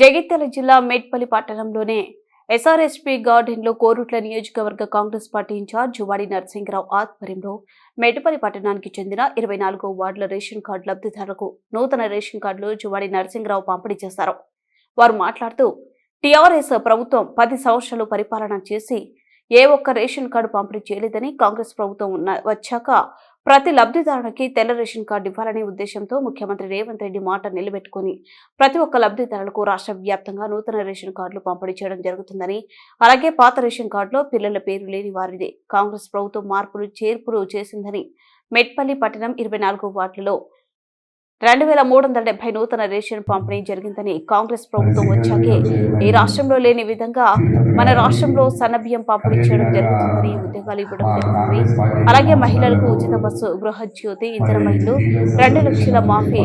జగిత్యాల జిల్లా మేడ్పల్లి పట్టణంలోనే ఎస్ఆర్ఎస్పీ గార్డెన్లో కోరుట్ల నియోజకవర్గ కాంగ్రెస్ పార్టీ ఇన్ఛార్జ్ జువాడి నరసింహరావు ఆధ్వర్యంలో మేడ్పల్లి పట్టణానికి చెందిన 24వ వార్డుల రేషన్ కార్డు లబ్ధిదారులకు నూతన రేషన్ కార్డులు జువాడి నరసింహరావు పంపిణీ చేశారు. వారు మాట్లాడుతూ టీఆర్ఎస్ ప్రభుత్వం 10 సంవత్సరాలు పరిపాలన చేసి ఏ ఒక్క రేషన్ కార్డు పంపిణీ చేయలేదని, కాంగ్రెస్ ప్రభుత్వం వచ్చాక ప్రతి లబ్ధిదారునికి తెల్ల రేషన్ కార్డు ఇవ్వాలనే ఉద్దేశంతో ముఖ్యమంత్రి రేవంత్ రెడ్డి మాట నిలబెట్టుకుని ప్రతి ఒక్క లబ్ధిదారులకు రాష్ట్ర వ్యాప్తంగా నూతన రేషన్ కార్డులు పంపిణీ చేయడం జరుగుతుందని, అలాగే పాత రేషన్ కార్డులో పిల్లల పేరు లేని వారిదే కాంగ్రెస్ ప్రభుత్వం మార్పులు చేర్పులు చేసిందని, మేడ్పల్లి పట్టణం 24 వార్డులలో 2370 నూతన రేషన్ పంపిణీ జరిగిందని, కాంగ్రెస్ ప్రభుత్వం వచ్చాకే ఈ రాష్ట్రంలో లేని విధంగా మన రాష్ట్రంలో సన్నబియ్యం పంపిణీ చేయడం జరుగుతుందని, ఉద్యోగాలు ఇవ్వడం జరుగుతుంది. అలాగే మహిళలకు ఉచిత బస్సు, గృహజ్యోతి, ఇంధన మహిళలు 2 లక్షల మాఫీ,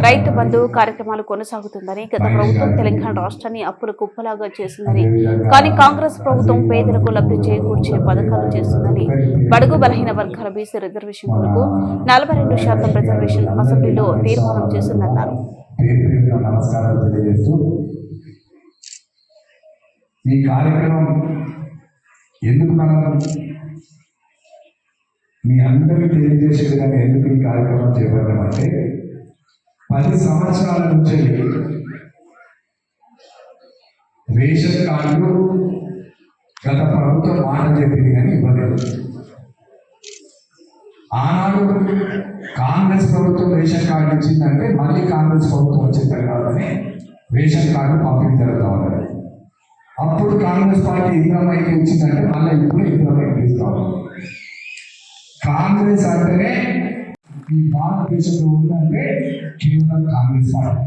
రైతు బంధు కార్యక్రమాలు కొనసాగుతుందని, గత ప్రభుత్వం తెలంగాణ రాష్ట్రాన్ని అప్పుల కుప్పలాగా చేసిందని, కానీ కాంగ్రెస్ ప్రభుత్వం పేదలకు లబ్ధి చేకూర్చే పథకాలు చేస్తుందని, బడుగు బలహీన వర్గాల బీసీ రిజర్వేషన్ కొరకు 42% రిజర్వేషన్ అసెంబ్లీలో తీర్మానం చేసిందన్నారు. నమస్కారాలు తెలియజేస్తూ ఈ కార్యక్రమం ఎందుకు మనం మీ అందరికీ తెలియజేసే విధంగా ఎందుకు ఈ కార్యక్రమం చేపట్టామంటే 10 సంవత్సరాల నుంచి రేషన్ కార్డులు గత ప్రభుత్వం మాట చెప్పింది కానీ ఇవ్వలేదు. ఆనాడు కాంగ్రెస్ ప్రభుత్వం రేషన్ కార్డు ఇచ్చిందంటే మళ్ళీ కాంగ్రెస్ ప్రభుత్వం వచ్చిన తర్వాతనే రేషన్ కార్డు పంపిణీ జరుగుతూ ఉన్నది. అప్పుడు కాంగ్రెస్ పార్టీ ఇంద్రమైకి ఇచ్చిందంటే మళ్ళీ ఇప్పుడు ఇంద్రమైకి ఇస్తాం. కాంగ్రెస్ అంటేనే ఈ భారతదేశంలో ఉందంటే కేవలం కాంగ్రెస్ పార్టీ.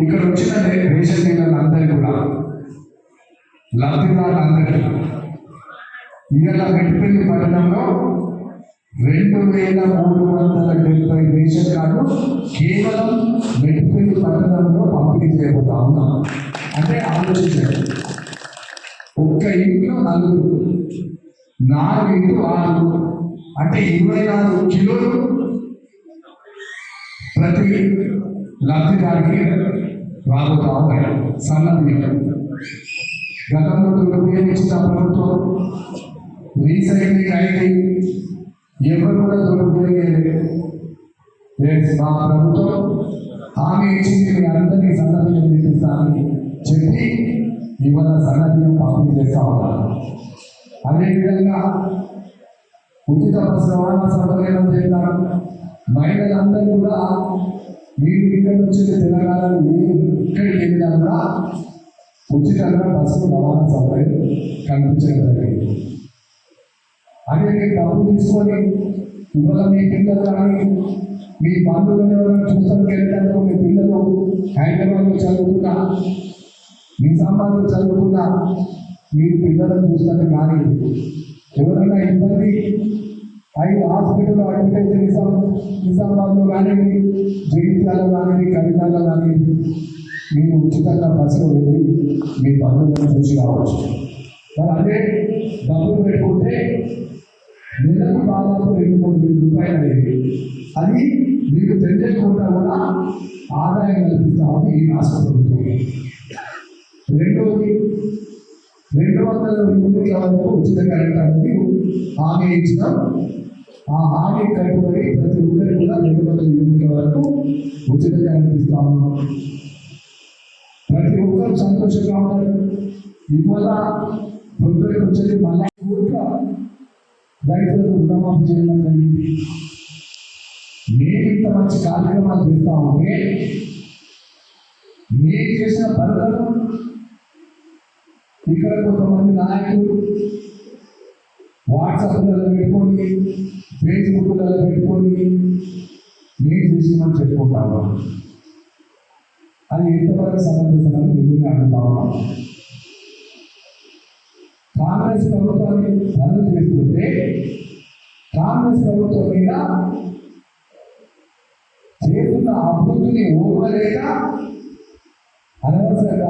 ఇక్కడ వచ్చిన రేషన్ డీలర్లందరూ కూడా లబ్ధిదారులందరికీ ఇవాళ మెట్పల్లి పట్టణంలో 2370 రేషన్ కార్డు కేవలం మెట్పల్లి పట్టణంలో పంపిణీ చేయబోతా ఉన్నాం. అంటే ఆలోచించండి, ఒక్క ఇంట్లో 4 ఇంటూ 6 అంటే 24 కిలోలు ప్రతి లబ్ధిదారికి రాబోతా ఉన్నాయి. సన్న బియ్యం గతంలో ఉపయోగించిన ప్రభుత్వం రీసైక్లింగ్ అయితే ఎవరు కూడా దొరికిపోయేది. మా ప్రభుత్వం హామీ ఇచ్చింది, మీ అందరినీ సన్నబియ్యం తీపిస్తానని చెప్పి ఇవాళ సన్నబియ్యం పంపిణీ చేస్తా ఉన్నారు. అదేవిధంగా ఉచిత బస్సు రవాణా సౌకర్యం చేస్తారు. మహిళలందరూ కూడా మీరు ఇక్కడ వచ్చేది తెలంగాణలో ఎక్కడికి వెళ్ళినా కూడా ఉచితంగా బస్సు రవాణా సౌకర్యం కల్పించడం జరిగింది. అదే మీరు డబ్బు తీసుకొని ఇవాళ మీ పిల్లలు కానీ మీ బంధువులను ఎవరైనా చూస్తానికి వెళ్ళడానికి మీ పిల్లలు హైదరాబాద్లో చదువుకున్నా, నిజామాబాద్లో చదువుకున్నా మీరు పిల్లలను చూస్తాను కానీ ఎవరైనా ఇబ్బంది హాస్పిటల్లో అడ్మిట్ అయితే నిజామాబాద్లో కానీ, జగిత్యాలలో కానీ, కరీంనగర్లో కానీ మీరు ఉచితంగా బస్సులో వెళ్ళి మీ బంధువులను చూసి రావచ్చు. మరి అదే డబ్బులు పెట్టుకుంటే నెలకు దాదాపు 2-3 రూపాయలు అయ్యేది. అది మీకు తెలియకుండా కూడా ఆదాయం కల్పిస్తా ఉంది ఈ రాష్ట్ర ప్రభుత్వం. రెండవది 200 యూనిట్ల వరకు ఉచిత కరెంట్ అనేది హామీ ఇచ్చినాం. ఆ హామీ కట్టుబడి ప్రతి ఒక్కరికి కూడా 200 యూనిట్ల వరకు ఉచిత కరెంట్ ఇస్తా ఉన్నాం. ప్రతి ఒక్కరు సంతోషంగా ఉన్నారు. ఇవాళ ప్రభుత్వం వచ్చేది మళ్ళా రైతులకు రుణమాఫీ చేయడం జరిగింది. నేను ఇంత మంచి కార్యక్రమాలు చేస్తా ఉంటే నేను చేసిన పనులను ఇక్కడ కొంతమంది నాయకులు వాట్సాప్లలో పెట్టుకొని, ఫేస్బుక్లలో పెట్టుకొని నేను చేసిమని చెప్పుకుంటాను. అది ఎంతవరకు సంబంధించిన మిమ్మల్ని అడుగుతా ఉన్నాను. కాంగ్రెస్ ప్రభుత్వాన్ని రద్దు చేస్తుంటే కాంగ్రెస్ ప్రభుత్వం మీద చేస్తున్న అభివృద్ధిని ఓర్వలేక అనవసరంగా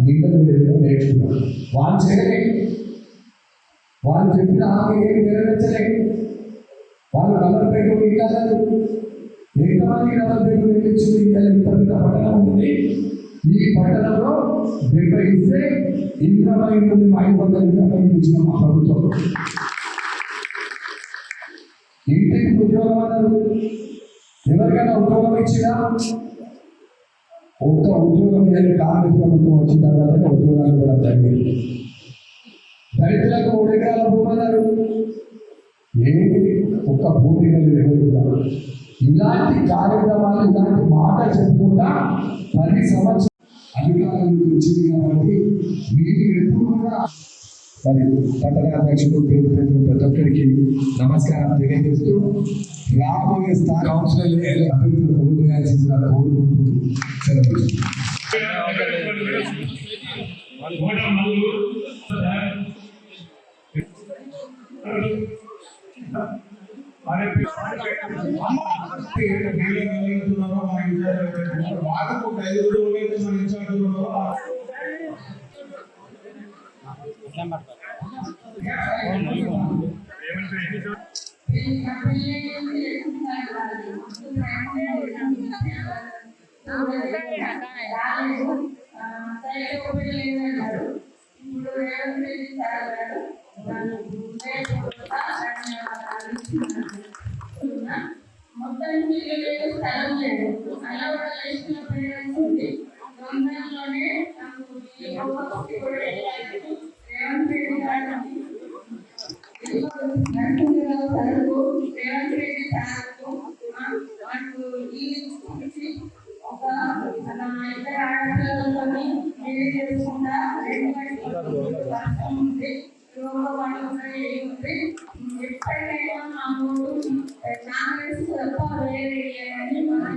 నిందలు నేర్చుకున్నారు. వాళ్ళు చేయలేదు, వాళ్ళు చెప్పిన హామీ ఏమి నెరవేర్చలేదు. వాళ్ళు కలర్ పెట్టుకుని ఇవ్వలేదు, ఎంతమందికి డబల్ బెడ్రూమ్ ఇచ్చింది? ఇంత పెద్ద పట్టణం ఉంది. ఈ పట్టణంలో 70 ఇస్తే ఇంద్రమై 500 ఇంద్రమై ఇచ్చిన మా ప్రభుత్వం. ఇంటికి ఉద్యోగం అన్నారు. ఎవరికైనా ఉద్యోగం ఇచ్చినా ఒక్క ఉద్యోగం కాంగ్రెస్ ప్రభుత్వం వచ్చిన తర్వాతనే ఉద్యోగాలు కూడా జరిగింది. దళితులకు 3 ఎకరాల భూమి అన్నారు. ఏమి ఒక్క భూమి కలిగి ఎవరు కూడా. ఇలాంటి కార్యక్రమాలు, ఇలాంటి మాట చెప్పుకుంటా 10 సంవత్సరాలు అధికారులకు వచ్చింది కాబట్టి మీరు ఎప్పుడు కూడా మరి పట్టణ అధ్యక్షుడు పేరు ప్రతి ఒక్కరికి నమస్కారం తెలియజేస్తూ రాబోయే కౌన్సిలర్ అభ్యర్థులు ఓటు వేయాల్సిందిగా కోరుకుంటూ సెలవు. మొత్తం లేదు, స్థలం లేదు. అలా కూడా ఇష్టం పేరెంట్స్ ఉంది. గవర్నమెంట్లోనే నాకు ఈ ఒక్కటి కూడా రేవంత్ రెడ్డి గారు నరసింహరావు సార్కు, రేవంత్ రెడ్డి సార్కు నాకు ఈ ఒక ఇద్దరు ఆడపిల్లలతో పెళ్లి చేసుకుంటా 2 వర్షం ఉంది. ఎప్పటికైనా మా ఊరు కాంగ్రెస్ తప్ప వేరే అని మనం